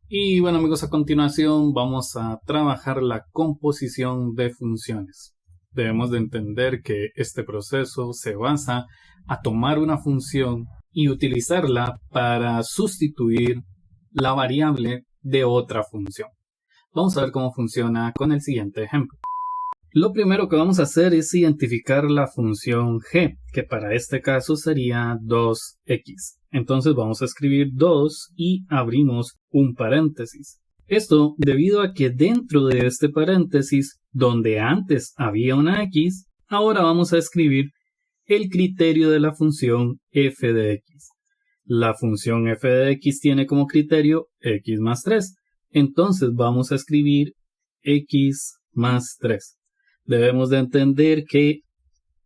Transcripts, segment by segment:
Y bueno amigos, a continuación vamos a trabajar la composición de funciones. Debemos de entender que este proceso se basa a tomar una función y utilizarla para sustituir la variable de otra función. Vamos a ver cómo funciona con el siguiente ejemplo. Lo primero que vamos a hacer es identificar la función g, que para este caso sería 2x. Entonces vamos a escribir 2 y abrimos un paréntesis. Esto debido a que dentro de este paréntesis, donde antes había una x, ahora vamos a escribir el criterio de la función f de x. La función f de x tiene como criterio x más 3. Entonces vamos a escribir x más 3. Debemos de entender que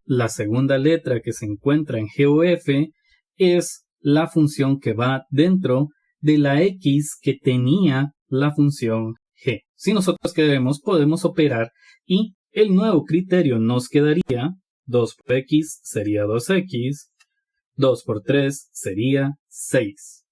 la segunda letra que se encuentra en g o f es la función que va dentro de la x que tenía la función g. Si nosotros queremos, podemos operar y el nuevo criterio nos quedaría 2 por x sería 2x, 2 por 3 sería 6.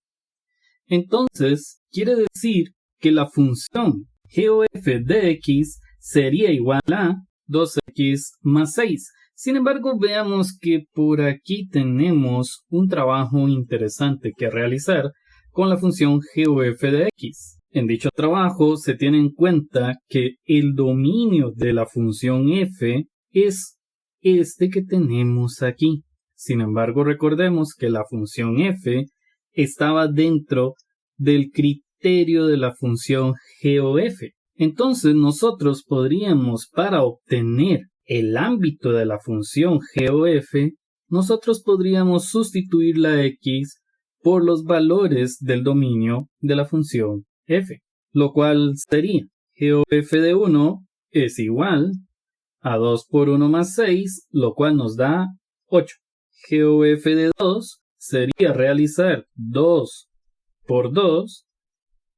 Entonces, quiere decir que la función g o f de x sería igual a 2x más 6. Sin embargo, veamos que por aquí tenemos un trabajo interesante que realizar con la función g o f de x. En dicho trabajo se tiene en cuenta que el dominio de la función f es este que tenemos aquí. Sin embargo, recordemos que la función f estaba dentro del criterio de la función g o f. Entonces nosotros podríamos, para obtener el ámbito de la función g o f, nosotros podríamos sustituir la x por los valores del dominio de la función f, lo cual sería g o f de 1 es igual a 2 por 1 más 6, lo cual nos da 8. G o f de 2 sería realizar 2 por 2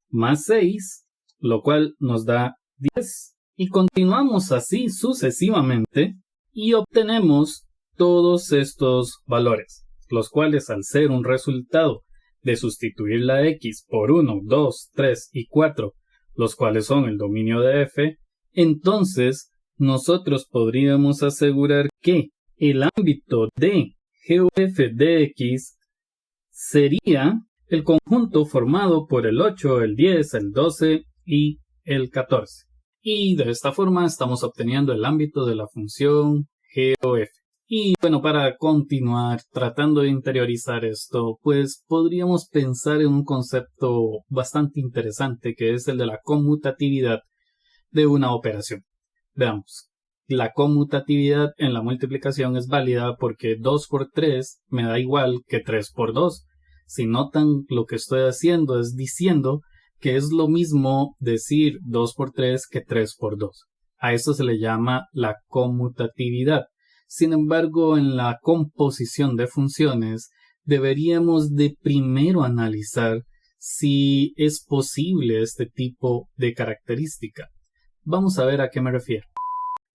más 6, lo cual nos da 10. Y continuamos así sucesivamente y obtenemos todos estos valores, los cuales al ser un resultado de sustituir la x por 1, 2, 3 y 4, los cuales son el dominio de f, entonces nosotros podríamos asegurar que el ámbito de g o f de x sería el conjunto formado por el 8, el 10, el 12 y el 14. Y de esta forma estamos obteniendo el ámbito de la función g o f. Y bueno, para continuar tratando de interiorizar esto, pues podríamos pensar en un concepto bastante interesante que es el de la conmutatividad de una operación. Veamos. La conmutatividad en la multiplicación es válida porque 2 por 3 me da igual que 3 por 2. Si notan, lo que estoy haciendo es diciendo que es lo mismo decir 2 por 3 que 3 por 2. A esto se le llama la conmutatividad. Sin embargo, en la composición de funciones, deberíamos de primero analizar si es posible este tipo de característica. Vamos a ver a qué me refiero.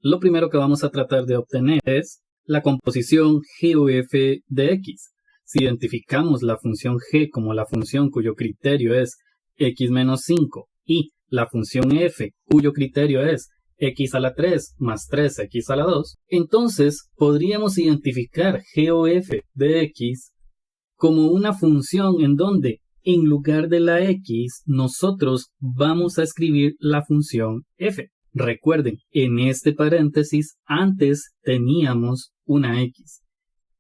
Lo primero que vamos a tratar de obtener es la composición g o f de x. Si identificamos la función g como la función cuyo criterio es x menos 5 y la función f cuyo criterio es x a la 3 más 3x a la 2, entonces podríamos identificar g o f de x como una función en donde en lugar de la x nosotros vamos a escribir la función f. Recuerden, en este paréntesis antes teníamos una x.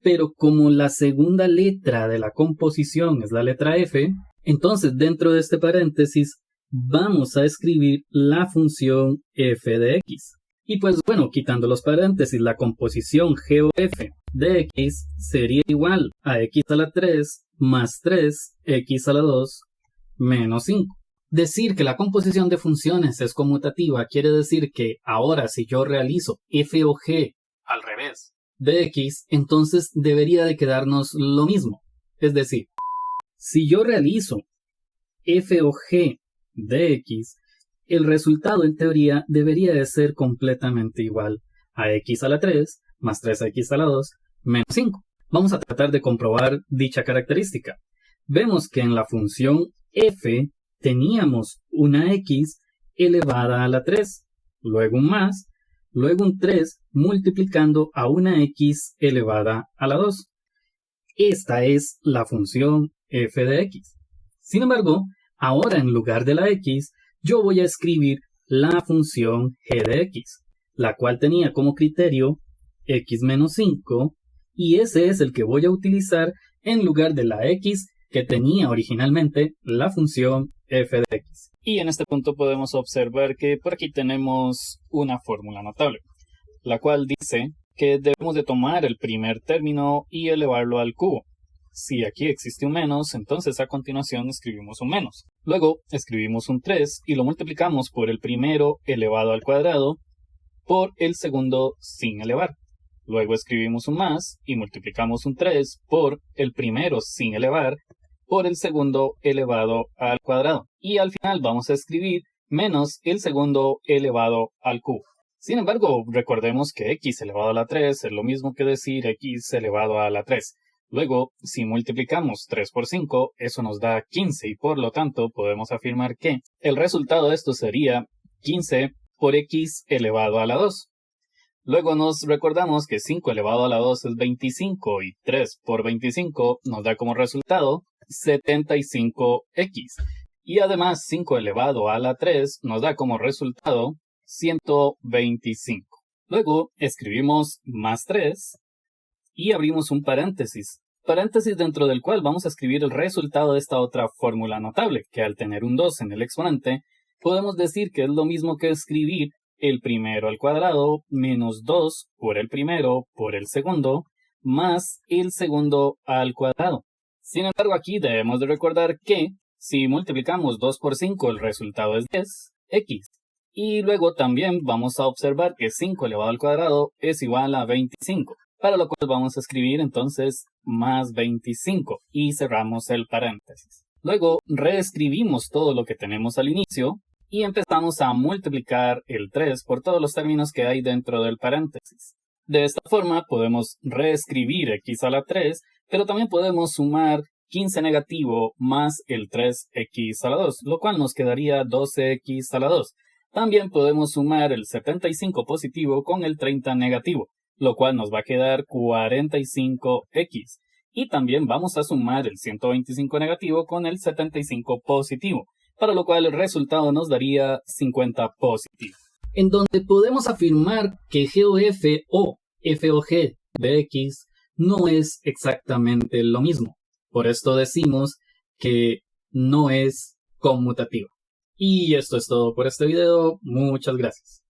Pero como la segunda letra de la composición es la letra f, entonces dentro de este paréntesis vamos a escribir la función f de x. Y pues bueno, quitando los paréntesis, la composición g o f de x sería igual a x a la 3 más 3x a la 2 menos 5. Decir que la composición de funciones es conmutativa quiere decir que ahora si yo realizo f o g al revés de x, entonces debería de quedarnos lo mismo. Es decir, si yo realizo f o g de x, el resultado en teoría debería de ser completamente igual a x a la 3 más 3x a la 2 menos 5. Vamos a tratar de comprobar dicha característica. Vemos que en la función f teníamos una x elevada a la 3, luego un más, luego un 3 multiplicando a una x elevada a la 2. Esta es la función f de x. Sin embargo, ahora en lugar de la x, yo voy a escribir la función g de x, la cual tenía como criterio x menos 5, y ese es el que voy a utilizar en lugar de la x que tenía originalmente la función f de x. Y en este punto podemos observar que por aquí tenemos una fórmula notable, la cual dice que debemos de tomar el primer término y elevarlo al cubo. Si aquí existe un menos, entonces a continuación escribimos un menos. Luego escribimos un 3 y lo multiplicamos por el primero elevado al cuadrado por el segundo sin elevar. Luego escribimos un más y multiplicamos un 3 por el primero sin elevar por el segundo elevado al cuadrado. Y al final vamos a escribir menos el segundo elevado al cubo. Sin embargo, recordemos que x elevado a la 3 es lo mismo que decir x elevado a la 3. Luego, si multiplicamos 3 por 5, eso nos da 15 y por lo tanto podemos afirmar que el resultado de esto sería 15 por x elevado a la 2. Luego nos recordamos que 5 elevado a la 2 es 25 y 3 por 25 nos da como resultado 75x. Y además 5 elevado a la 3 nos da como resultado 125. Luego escribimos más 3 y abrimos un paréntesis dentro del cual vamos a escribir el resultado de esta otra fórmula notable, que al tener un 2 en el exponente, podemos decir que es lo mismo que escribir el primero al cuadrado menos 2 por el primero por el segundo más el segundo al cuadrado. Sin embargo, aquí debemos de recordar que si multiplicamos 2 por 5, el resultado es 10x. Y luego también vamos a observar que 5 elevado al cuadrado es igual a 25. Para lo cual vamos a escribir entonces más 25 y cerramos el paréntesis. Luego reescribimos todo lo que tenemos al inicio y empezamos a multiplicar el 3 por todos los términos que hay dentro del paréntesis. De esta forma podemos reescribir x a la 3, pero también podemos sumar 15 negativo más el 3x a la 2, lo cual nos quedaría 12x a la 2. También podemos sumar el 75 positivo con el 30 negativo, lo cual nos va a quedar 45x. Y también vamos a sumar el 125 negativo con el 75 positivo, para lo cual el resultado nos daría 50 positivo. En donde podemos afirmar que g o f o f o g de x no es exactamente lo mismo. Por esto decimos que no es conmutativa. Y esto es todo por este video. Muchas gracias.